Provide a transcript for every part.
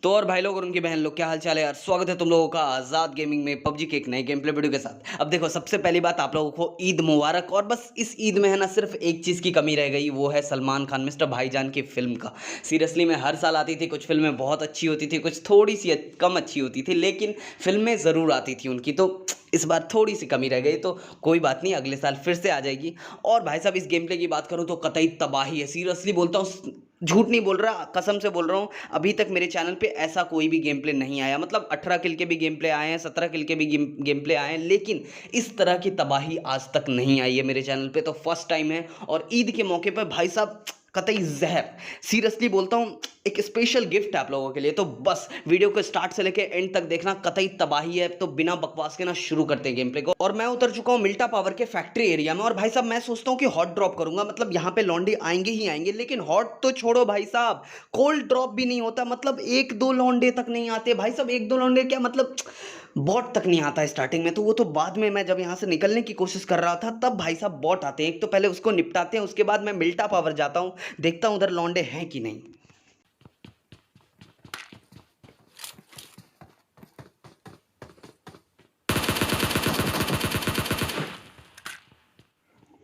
तो और भाई लोग और उनकी बहन लोग क्या हाल चाल है यार। स्वागत है तुम लोगों का आज़ाद गेमिंग में पबजी के एक नए गेम प्ले वीडियो के साथ। अब देखो, सबसे पहली बात आप लोगों को ईद मुबारक। और बस इस ईद में है ना, सिर्फ एक चीज़ की कमी रह गई, वो है सलमान खान मिस्टर भाईजान की फिल्म का। सीरियसली में हर साल आती थी, कुछ फिल्में बहुत अच्छी होती थी, कुछ थोड़ी सी कम अच्छी होती थी, लेकिन फिल्में ज़रूर आती थी उनकी। तो इस बार थोड़ी सी कमी रह गई, तो कोई बात नहीं, अगले साल फिर से आ जाएगी। और भाई साहब, इस गेम प्ले की बात करूँ तो कतई तबाही है। सीरियसली बोलता हूँ, झूठ नहीं बोल रहा, कसम से बोल रहा हूँ। अभी तक मेरे चैनल पे ऐसा कोई भी गेम प्ले नहीं आया। मतलब 18 किल के भी गेम प्ले आए हैं, 17 किल के भी गेम प्ले आए हैं, लेकिन इस तरह की तबाही आज तक नहीं आई है मेरे चैनल पे। तो फर्स्ट टाइम है, और ईद के मौके पर भाई साहब कतई जहर। सीरियसली बोलता हूँ, एक स्पेशल गिफ्ट है आप लोगों के लिए। तो बस वीडियो को स्टार्ट से लेके एंड तक देखना, कतई तबाही है। तो बिना बकवास के ना शुरू करते हैं गेम प्ले को। और मैं उतर चुका हूँ मिल्टा पावर के फैक्ट्री एरिया में। और भाई साहब, मैं सोचता हूँ कि हॉट ड्रॉप करूंगा, मतलब यहाँ पे लौंडे आएंगे ही आएंगे, लेकिन हॉट तो छोड़ो भाई साहब, कोल्ड ड्रॉप भी नहीं होता। मतलब एक दो लौंडे तक नहीं आते भाई साहब, एक दो लौंडे क्या, मतलब बॉट तक नहीं आता स्टार्टिंग में। तो वो तो बाद में, मैं जब यहाँ से निकलने की कोशिश कर रहा था, तब भाई साहब बॉट आते हैं। एक तो पहले उसको निपटाते हैं, उसके बाद मैं मिल्टा पावर जाता हूँ, देखता हूँ उधर लौंडे हैं कि नहीं।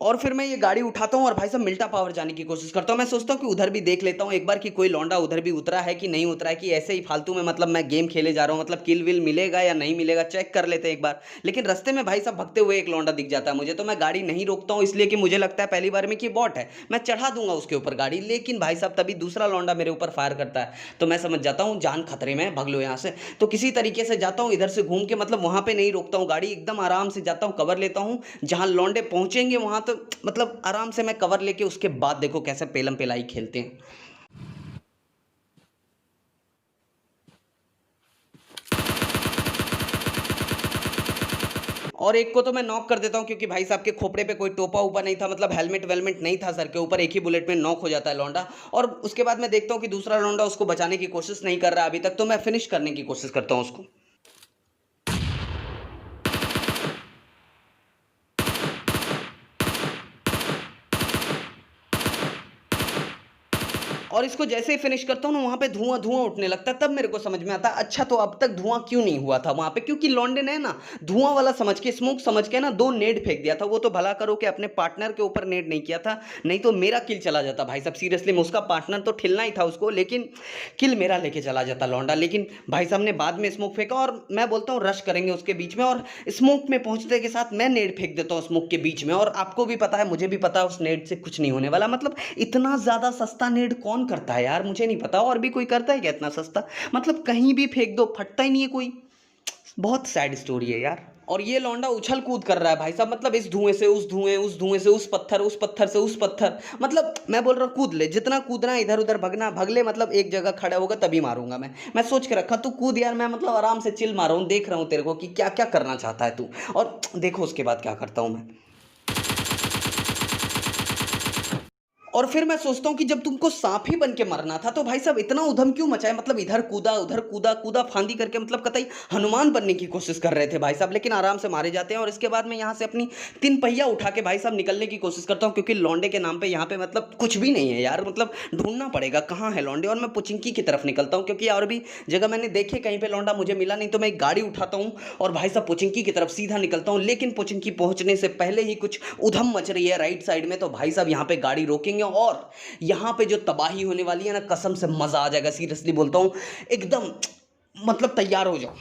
और फिर मैं ये गाड़ी उठाता हूँ और भाई साहब मिल्टा पावर जाने की कोशिश करता हूँ। मैं सोचता हूँ कि उधर भी देख लेता हूँ एक बार कि कोई लौंडा उधर भी उतरा है कि नहीं उतरा है, कि ऐसे ही फालतू में मतलब मैं गेम खेले जा रहा हूँ, मतलब किल विल मिलेगा या नहीं मिलेगा, चेक कर लेते हैं एक बार। लेकिन रास्ते में भाई साहब भगते हुए एक लौंडा दिख जाता है मुझे। तो मैं गाड़ी नहीं रोकता हूँ, इसलिए कि मुझे लगता है पहली बार में कि बॉट है, मैं चढ़ा दूंगा उसके ऊपर गाड़ी। लेकिन भाई साहब तभी दूसरा लौंडा मेरे ऊपर फायर करता है। तो मैं समझ जाता हूँ जान खतरे में, भग लो यहाँ से। तो किसी तरीके से जाता हूँ इधर से घूम के, मतलब वहां पे नहीं रोकता हूँ गाड़ी, एकदम आराम से जाता हूँ, कवर लेता हूँ। जहां लौंडे पहुंचेंगे वहां तो मतलब आराम से मैं कवर लेके, उसके बाद देखो कैसे पेलम पेलाई खेलते हैं। और एक को तो मैं नॉक कर देता हूँ, क्योंकि भाई साहब के खोपड़े पे कोई टोपा ऊपर नहीं था, मतलब हेलमेट वेलमेट नहीं था सर के ऊपर, एक ही बुलेट में नॉक हो जाता है लौंडा। और उसके बाद मैं देखता हूँ कि दूसरा लौंडा उसको बचाने की कोशिश नहीं कर रहा अभी तक, तो मैं फिनिश करने की कोशिश करता हूँ उसको। और इसको जैसे ही फिनिश करता हूँ ना, वहाँ पे धुआं धुआं उठने लगता है। तब मेरे को समझ में आता है, अच्छा तो अब तक धुआं क्यों नहीं हुआ था वहाँ पे, क्योंकि लॉन्डे ने ना धुआं वाला समझ के, स्मोक समझ के ना, दो नेड फेंक दिया था। वो तो भला करो कि अपने पार्टनर के ऊपर नेड नहीं किया था, नहीं तो मेरा किल चला जाता भाई साहब। सीरियसली में उसका पार्टनर तो ठिलना ही था उसको, लेकिन किल मेरा लेके चला जाता लौंडा। लेकिन भाई साहब ने बाद में स्मोक फेंका, और मैं बोलता हूँ रश करेंगे उसके बीच में, और स्मोक में पहुंचने के साथ मैं नेड फेंक देता हूँ स्मोक के बीच में। और आपको भी पता है, मुझे भी पता है, उस नेड से कुछ नहीं होने वाला। मतलब इतना ज्यादा सस्ता नेड कौन करता है यार, मुझे नहीं पता। और भी कोई करता है क्या इतना सस्ता? मतलब कहीं भी फेंक दो, फटता ही नहीं है कोई। बहुत सैड स्टोरी है यार। और ये लौंडा उछल कूद कर रहा है भाई साहब, मतलब इस धुएं से उस धुएं, उस धुएं से उस पत्थर, उस पत्थर से उस पत्थर। मतलब मैं बोल रहा हूँ कूद ले, जितना कूदना है, इधर उधर भगना भग ले, मतलब एक जगह खड़ा होगा तभी मारूंगा मैं सोच के रखा, तू कूद यार। मैं मतलब आराम से चिल मारा हूँ, देख रहा हूँ तेरे को कि क्या क्या करना चाहता है तू। और देखो उसके बाद क्या करता हूँ मैं। और फिर मैं सोचता हूँ कि जब तुमको सांप ही बन के मरना था, तो भाई साहब इतना उधम क्यों मचाए? मतलब इधर कूदा उधर कूदा, कूदा फांदी करके, मतलब कतई हनुमान बनने की कोशिश कर रहे थे भाई साहब, लेकिन आराम से मारे जाते हैं। और इसके बाद मैं यहाँ से अपनी तीन पहिया उठा के भाई साहब निकलने की कोशिश करता हूँ, क्योंकि लौंडे के नाम पे यहाँ पे मतलब कुछ भी नहीं है यार। मतलब ढूंढना पड़ेगा कहाँ है लौंडे। और मैं पुचिंकी की तरफ निकलता हूँ, क्योंकि और भी जगह मैंने देखे, कहीं पे लौंडा मुझे मिला नहीं। तो मैं एक गाड़ी उठाता हूँ और भाई साहब पुचिंकी की तरफ सीधा निकलता हूँ। लेकिन पुचिंकी पहुंचने से पहले ही कुछ उधम मच रही है राइट साइड में। तो भाई साहब यहाँ पे गाड़ी रोकेंगे, और यहाँ पे जो तबाही होने वाली है ना, कसम से मजा आ जाएगा। सीरियसली बोलता हूँ, एकदम मतलब तैयार हो जाओ।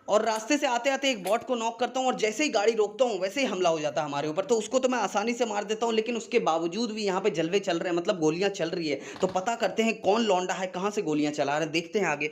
और रास्ते से आते आते एक बॉट को नॉक करता हूँ, और जैसे ही गाड़ी रोकता हूँ वैसे ही हमला हो जाता है हमारे ऊपर। तो उसको तो मैं आसानी से मार देता हूँ, लेकिन उसके बावजूद भी यहाँ पे जलवे चल रहे हैं, मतलब गोलियां चल रही है। तो पता करते हैं कौन लौंडा है, कहाँ से गोलियां चला रहे हैं, देखते हैं आगे।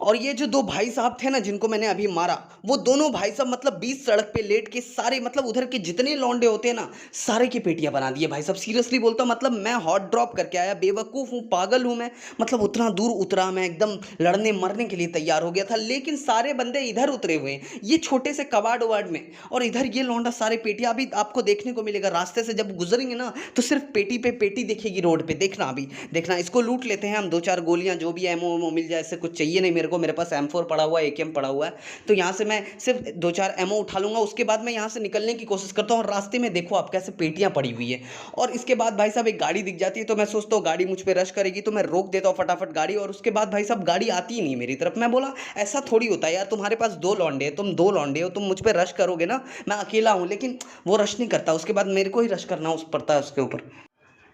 और ये जो 2 भाई साहब थे ना जिनको मैंने अभी मारा, वो दोनों भाई साहब मतलब बीच सड़क पे लेट के सारे मतलब उधर के जितने लौंडे होते हैं ना, सारे की पेटियाँ बना दिए भाई साहब। सीरियसली बोलता हूँ, मतलब मैं हॉट ड्रॉप करके आया, बेवकूफ़ हूँ, पागल हूँ मैं। मतलब उतना दूर उतरा मैं, एकदम लड़ने मरने के लिए तैयार हो गया था, लेकिन सारे बंदे इधर उतरे हुए हैं, ये छोटे से कबाड़-वबाड़ में, और इधर ये लौंडा सारे पेटियाँ। अभी आपको देखने को मिलेगा रास्ते से जब गुज़रेंगे ना, तो सिर्फ़ पेटी पे पेटी दिखेगी रोड पे, देखना अभी। देखना, इसको लूट लेते हैं हम, 2-4 गोलियाँ जो भी एमो-वेमो मिल जाए, ऐसे कुछ चाहिए नहीं मेरे को, मेरे पास M4 पड़ा हुआ है, AKM पड़ा हुआ है। तो यहाँ से मैं सिर्फ़ 2-4 एमो उठा लूँगा, उसके बाद मैं यहाँ से निकलने की कोशिश करता हूँ, और रास्ते में देखो आप कैसे पेटियाँ पड़ी हुई है। और इसके बाद भाई साहब एक गाड़ी दिख जाती है, तो मैं सोचता हूँ गाड़ी मुझ पे रश करेगी, तो मैं रोक देता हूँ फटाफट गाड़ी, और उसके बाद भाई साहब गाड़ी आती ही नहीं मेरी तरफ। मैं बोला ऐसा थोड़ी होता है यार, तुम्हारे पास 2 लौंडे हैं, तुम 2 लौंडे हो, तुम मुझ पे रश करोगे ना, मैं अकेला हूँ, लेकिन वो रश नहीं करता, उसके बाद मेरे को ही रश करना उस पड़ता है उसके ऊपर।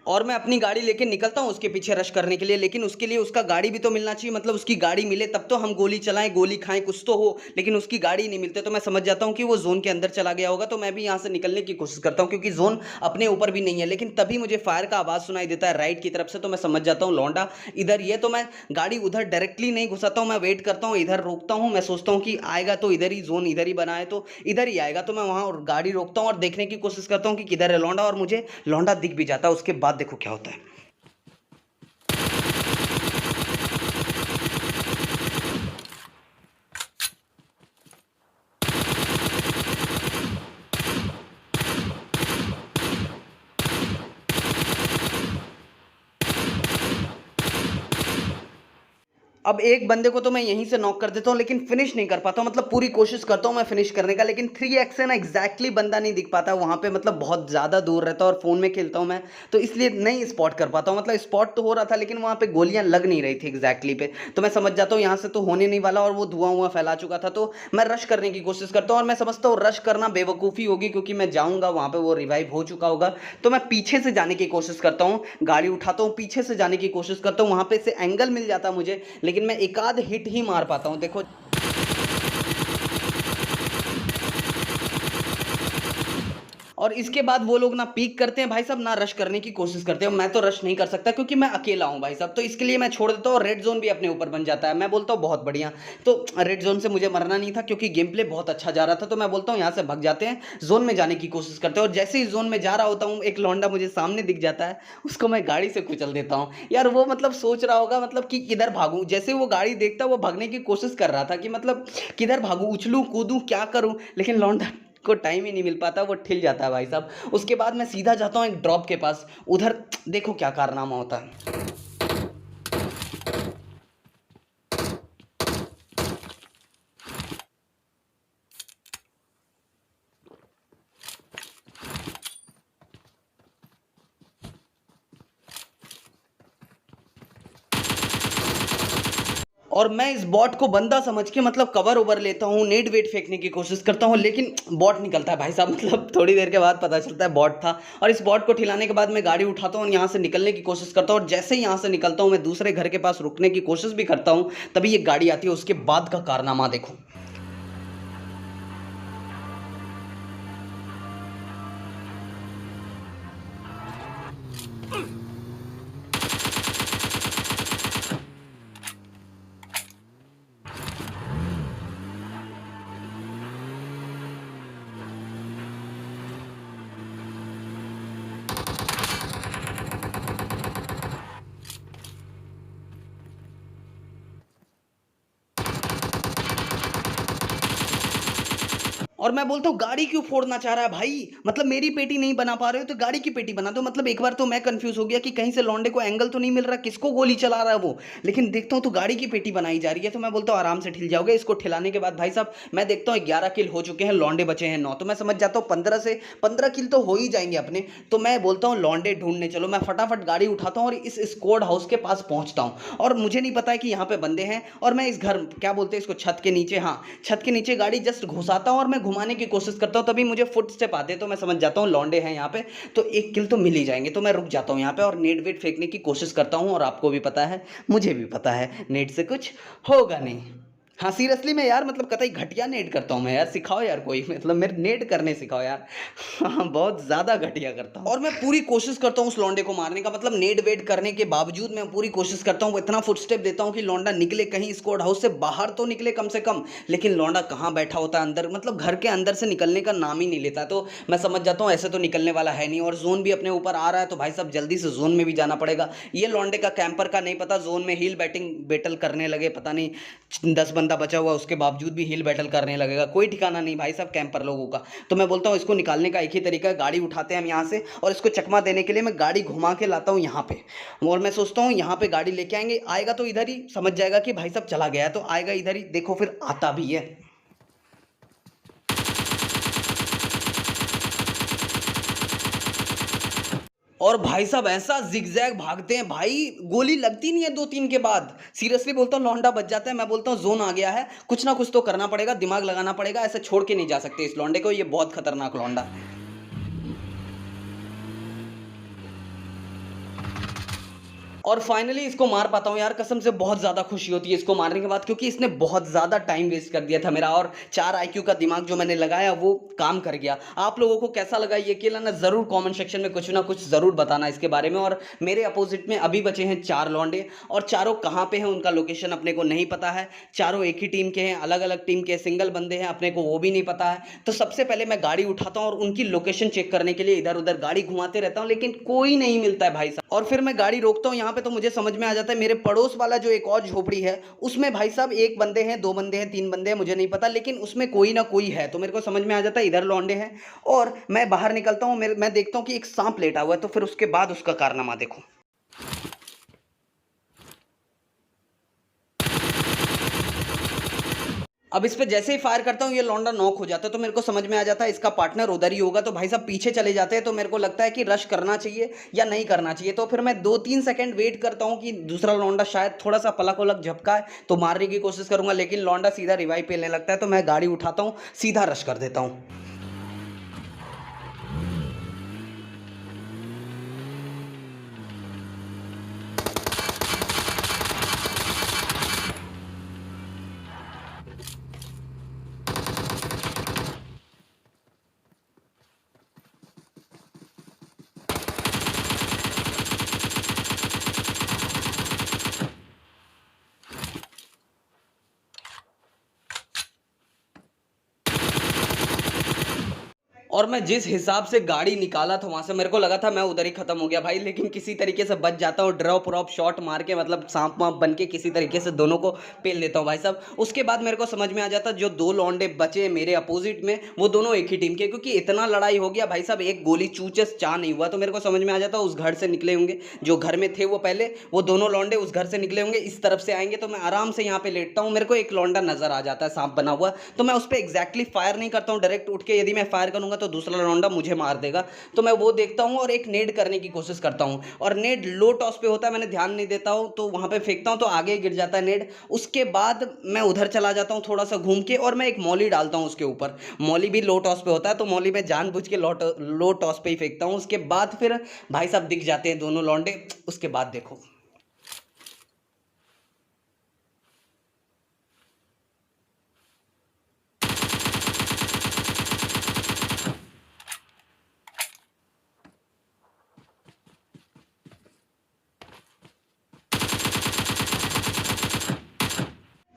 और मैं अपनी गाड़ी लेके निकलता हूँ उसके पीछे रश करने के लिए, लेकिन उसके लिए उसका गाड़ी भी तो मिलना चाहिए, मतलब उसकी गाड़ी मिले तब तो हम गोली चलाएँ, गोली खाएँ, कुछ तो हो, लेकिन उसकी गाड़ी नहीं मिलते, तो मैं समझ जाता हूँ कि वो ज़ोन के अंदर चला गया होगा, तो मैं भी यहाँ से निकलने की कोशिश करता हूँ, क्योंकि ज़ोन अपने ऊपर भी नहीं है। लेकिन तभी मुझे फायर का आवाज़ सुनाई देता है राइट की तरफ से, तो मैं समझ जाता हूँ लौंडा इधर ही है, तो मैं गाड़ी उधर डायरेक्टली नहीं घुसाता हूँ, मैं वेट करता हूँ, इधर रोकता हूँ, मैं सोचता हूँ कि आएगा तो इधर ही, ज़ोन इधर ही बना है तो इधर ही आएगा, तो मैं वहाँ और गाड़ी रोकता हूँ और देखने की कोशिश करता हूँ कि किधर है लौंडा, और मुझे लौंडा दिख भी जाता है। उसके बाद देखो क्या होता है। अब एक बंदे को तो मैं यहीं से नॉक कर देता हूँ, लेकिन फिनिश नहीं कर पाता हूँ, मतलब पूरी कोशिश करता हूँ मैं फिनिश करने का, लेकिन 3x से ना एग्जैक्टली बंदा नहीं दिख पाता वहाँ पे, मतलब बहुत ज़्यादा दूर रहता है और फ़ोन में खेलता हूँ मैं, तो इसलिए नहीं स्पॉट कर पाता हूँ। मतलब स्पॉट तो हो रहा था, लेकिन वहाँ पे गोलियाँ लग नहीं रही थी एग्जैक्टली पे, तो मैं समझ जाता हूँ यहाँ से तो होने नहीं वाला, और वो धुआं वुआं फैला चुका था, तो मैं रश करने की कोशिश करता हूँ, और मैं समझता हूँ रश करना बेवकूफ़ी होगी, क्योंकि मैं जाऊँगा वहाँ पे वो रिवाइव हो चुका होगा, तो मैं पीछे से जाने की कोशिश करता हूँ, गाड़ी उठाता हूँ, पीछे से जाने की कोशिश करता हूँ, वहाँ पे से एंगल मिल जाता मुझे, लेकिन मैं एक आध हिट ही मार पाता हूँ। देखो, और इसके बाद वो लोग ना पीक करते हैं भाई साहब, ना रश करने की कोशिश करते हैं। मैं तो रश नहीं कर सकता, क्योंकि मैं अकेला हूँ भाई साहब, तो इसके लिए मैं छोड़ देता हूँ, और रेड जोन भी अपने ऊपर बन जाता है। मैं बोलता हूँ बहुत बढ़िया, तो रेड जोन से मुझे मरना नहीं था, क्योंकि गेम प्ले बहुत अच्छा जा रहा था, तो मैं बोलता हूँ यहाँ से भग जाते हैं, जोन में जाने की कोशिश करते हैं। और जैसे ही जोन में जा रहा होता हूँ, एक लौंडा मुझे सामने दिख जाता है, उसको मैं गाड़ी से कुचल देता हूँ। यार वो मतलब सोच रहा होगा मतलब कि किधर भागूं, जैसे वो गाड़ी देखता वो भागने की कोशिश कर रहा था कि मतलब किधर भागूं, उछलूं कूदूं क्या करूं, लेकिन लौंडा को टाइम ही नहीं मिल पाता, वो ठिल जाता है भाई साहब। उसके बाद मैं सीधा जाता हूँ एक ड्रॉप के पास, उधर देखो क्या कारनामा होता है। और मैं इस बॉट को बंदा समझ के मतलब कवर ओवर लेता हूँ, नेट वेट फेंकने की कोशिश करता हूँ, लेकिन बॉट निकलता है भाई साहब। मतलब थोड़ी देर के बाद पता चलता है बॉट था, और इस बॉट को ठिलाने के बाद मैं गाड़ी उठाता हूँ और यहाँ से निकलने की कोशिश करता हूँ, और जैसे ही यहाँ से निकलता हूँ मैं दूसरे घर के पास रुकने की कोशिश भी करता हूँ, तभी एक गाड़ी आती है। उसके बाद का कारनामा देखो। और मैं बोलता हूँ गाड़ी क्यों फोड़ना चाह रहा है भाई, मतलब मेरी पेटी नहीं बना पा रहे हो तो गाड़ी की पेटी बना दो। मतलब एक बार तो मैं कंफ्यूज हो गया कि कहीं से लौंडे को एंगल तो नहीं मिल रहा, किसको गोली चला रहा है वो, लेकिन देखता हूँ तो गाड़ी की पेटी बनाई जा रही है, तो मैं बोलता हूँ आराम से ठिल जाओगे। इसको ठिलाने के बाद भाई साहब मैं देखता हूँ 11 किल हो चुके हैं, लौंडे बचे हैं 9, तो मैं समझ जाता हूँ 15 किल तो हो ही जाएंगे अपने। तो मैं बोलता हूँ लौंडे ढूंढने चलो, मैं फटाफट गाड़ी उठाता हूँ और इस स्क्वाड हाउस के पास पहुंचता हूँ, और मुझे नहीं पता है कि यहाँ पे बंदे हैं, और मैं इस घर क्या बोलते हैं इसको, छत के नीचे, हाँ छत के नीचे गाड़ी जस्ट घुसाता हूँ और मैं घुमाने की कोशिश करता हूँ, तभी मुझे फुट स्टेप आते हैं, तो मैं समझ जाता हूँ लौंडे हैं यहाँ पे, तो एक किल तो मिल ही जाएंगे। तो मैं रुक जाता हूँ यहाँ पे और नेट वेट फेंकने की कोशिश करता हूँ, और आपको भी पता है मुझे भी पता है नेट से कुछ होगा नहीं। हाँ, सीरियसली मैं यार मतलब कतई घटिया नेट करता हूँ मैं यार, सिखाओ यार कोई मतलब मेरे नेट करने सिखाओ यार। हाँ, बहुत ज़्यादा घटिया करता हूँ और मैं पूरी कोशिश करता हूँ उस लौंडे को मारने का, मतलब नेट वेट करने के बावजूद मैं पूरी कोशिश करता हूँ, वो इतना फुटस्टेप देता हूँ कि लौंडा निकले कहीं स्क्वाड हाउस से बाहर तो निकले कम से कम, लेकिन लौंडा कहाँ बैठा होता है अंदर, मतलब घर के अंदर से निकलने का नाम ही नहीं लेता। तो मैं समझ जाता हूँ ऐसे तो निकलने वाला है नहीं, और जोन भी अपने ऊपर आ रहा है, तो भाई साहब जल्दी से जोन में भी जाना पड़ेगा। ये लौंडे का कैंपर का नहीं पता, जोन में हील बैटिंग बैटल करने लगे, पता नहीं 10 बंदा बचा हुआ उसके बावजूद भी हील बैटल करने लगेगा, कोई ठिकाना नहीं भाई साहब कैंपर लोगों का। तो मैं बोलता हूँ इसको निकालने का एक ही तरीका है, गाड़ी उठाते हैं हम यहाँ से और इसको चकमा देने के लिए मैं गाड़ी घुमा के लाता हूँ यहाँ पे, और मैं सोचता हूँ यहाँ पे गाड़ी लेके आएंगे, आएगा तो इधर ही समझ जाएगा कि भाई साहब चला गया है, तो आएगा इधर ही, देखो फिर आता भी है। और भाई साहब ऐसा जिगजैग भागते हैं भाई, गोली लगती नहीं है 2-3 के बाद, सीरियसली बोलता हूँ लौंडा बच जाता है। मैं बोलता हूँ जोन आ गया है, कुछ ना कुछ तो करना पड़ेगा, दिमाग लगाना पड़ेगा, ऐसे छोड़ के नहीं जा सकते इस लौंडे को, ये बहुत खतरनाक लौंडा है। और फाइनली इसको मार पाता हूँ यार, कसम से बहुत ज़्यादा खुशी होती है इसको मारने के बाद, क्योंकि इसने बहुत ज़्यादा टाइम वेस्ट कर दिया था मेरा, और 4 आईक्यू का दिमाग जो मैंने लगाया वो काम कर गया। आप लोगों को कैसा लगा ये खेल ना, ज़रूर कमेंट सेक्शन में कुछ ना कुछ ज़रूर बताना इसके बारे में। और मेरे अपोजिट में अभी बचे हैं 4 लौंडे, और चारों कहाँ पे हैं उनका लोकेशन अपने को नहीं पता है, चारों एक ही टीम के हैं, अलग अलग टीम के सिंगल बंदे हैं, अपने को वो भी नहीं पता है। तो सबसे पहले मैं गाड़ी उठाता हूँ और उनकी लोकेशन चेक करने के लिए इधर उधर गाड़ी घुमाते रहता हूँ, लेकिन कोई नहीं मिलता है भाई साहब। और फिर मैं गाड़ी रोकता हूँ यहाँ पे, तो मुझे समझ में आ जाता है मेरे पड़ोस वाला जो एक और झोपड़ी है उसमें भाई साहब 1 बंदे हैं, 2 बंदे हैं, 3 बंदे हैं, मुझे नहीं पता, लेकिन उसमें कोई ना कोई है। तो मेरे को समझ में आ जाता है इधर लौंडे हैं, और मैं बाहर निकलता हूँ, मैं देखता हूँ कि एक सांप लेटा हुआ है, तो फिर उसके बाद उसका कारनामा देखो। अब इस पे जैसे ही फायर करता हूँ ये लौंडा नॉक हो जाता है, तो मेरे को समझ में आ जाता है इसका पार्टनर उधर ही होगा। तो भाई साहब पीछे चले जाते हैं, तो मेरे को लगता है कि रश करना चाहिए या नहीं करना चाहिए। तो फिर मैं 2-3 सेकंड वेट करता हूँ कि दूसरा लौंडा शायद थोड़ा सा पलक वलक झपकाए, तो मारने की कोशिश करूंगा, लेकिन लौंडा सीधा रिवाइव पे लेने लगता है, तो मैं गाड़ी उठाता हूँ, सीधा रश कर देता हूँ। और मैं जिस हिसाब से गाड़ी निकाला था वहां से, मेरे को लगा था मैं उधर ही खत्म हो गया भाई, लेकिन किसी तरीके से बच जाता हूँ, ड्रॉप ड्रॉप शॉट मार के, मतलब सांप वाप बन के किसी तरीके से दोनों को पेल देता हूँ भाई साहब। उसके बाद मेरे को समझ में आ जाता जो 2 लौंडे बचे मेरे अपोजिट में वो दोनों एक ही टीम के, क्योंकि इतना लड़ाई हो गया भाई साहब, एक गोली चूचस चा नहीं हुआ। तो मेरे को समझ में आ जाता उस घर से निकले होंगे, जो घर में थे वो पहले, वो दोनों लौंडे उस घर से निकले होंगे, इस तरफ से आएंगे। तो मैं आराम से यहाँ पे लेटता हूँ, मेरे को एक लौंडा नजर आ जाता है सांप बना हुआ, तो मैं उस पर एग्जैक्टली फायर नहीं करता हूँ डायरेक्ट उठ के, यदि मैं फायर करूंगा तो दूसरा लौंडा मुझे मार देगा। तो मैं वो देखता हूँ और एक नेड करने की कोशिश करता हूँ, और नेड लो टॉस पे होता है, मैंने ध्यान नहीं देता हूँ, तो वहां पे फेंकता हूँ तो आगे गिर जाता है नेड। उसके बाद मैं उधर चला जाता हूँ थोड़ा सा घूम के, और मैं एक मौली डालता हूँ उसके ऊपर, मौली भी लो टॉस पे होता है, तो मौली में जानबूझ के लो टॉस पे ही फेंकता हूँ। उसके बाद फिर भाई साहब दिख जाते हैं दोनों लौंडे, उसके बाद देखो।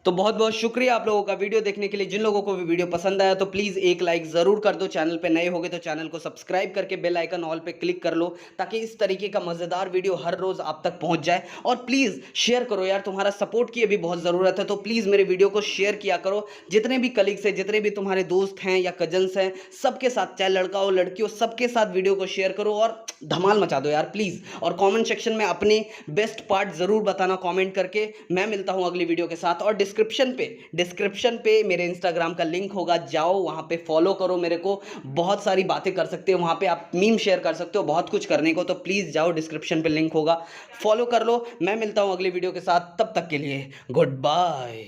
तो बहुत बहुत शुक्रिया आप लोगों का वीडियो देखने के लिए। जिन लोगों को भी वीडियो पसंद आया तो प्लीज़ एक लाइक ज़रूर कर दो, चैनल पे नए होगे तो चैनल को सब्सक्राइब करके बेल आइकन ऑल पे क्लिक कर लो, ताकि इस तरीके का मज़ेदार वीडियो हर रोज़ आप तक पहुंच जाए। और प्लीज़ शेयर करो यार, तुम्हारा सपोर्ट की अभी बहुत ज़रूरत है, तो प्लीज़ मेरे वीडियो को शेयर किया करो, जितने भी कलीग्स हैं, जितने भी तुम्हारे दोस्त हैं या कजन्स हैं, सबके साथ, चाहे लड़का हो लड़की हो, सबके साथ वीडियो को शेयर करो और धमाल मचा दो यार प्लीज़। और कमेंट सेक्शन में अपने बेस्ट पार्ट ज़रूर बताना कमेंट करके। मैं मिलता हूँ अगली वीडियो के साथ, और डिस्क्रिप्शन पे मेरे इंस्टाग्राम का लिंक होगा, जाओ वहाँ पे फॉलो करो मेरे को, बहुत सारी बातें कर सकते हो वहाँ पे, आप मीम शेयर कर सकते हो, बहुत कुछ करने को, तो प्लीज़ जाओ, डिस्क्रिप्शन पे लिंक होगा, फॉलो कर लो। मैं मिलता हूँ अगली वीडियो के साथ, तब तक के लिए गुड बाय।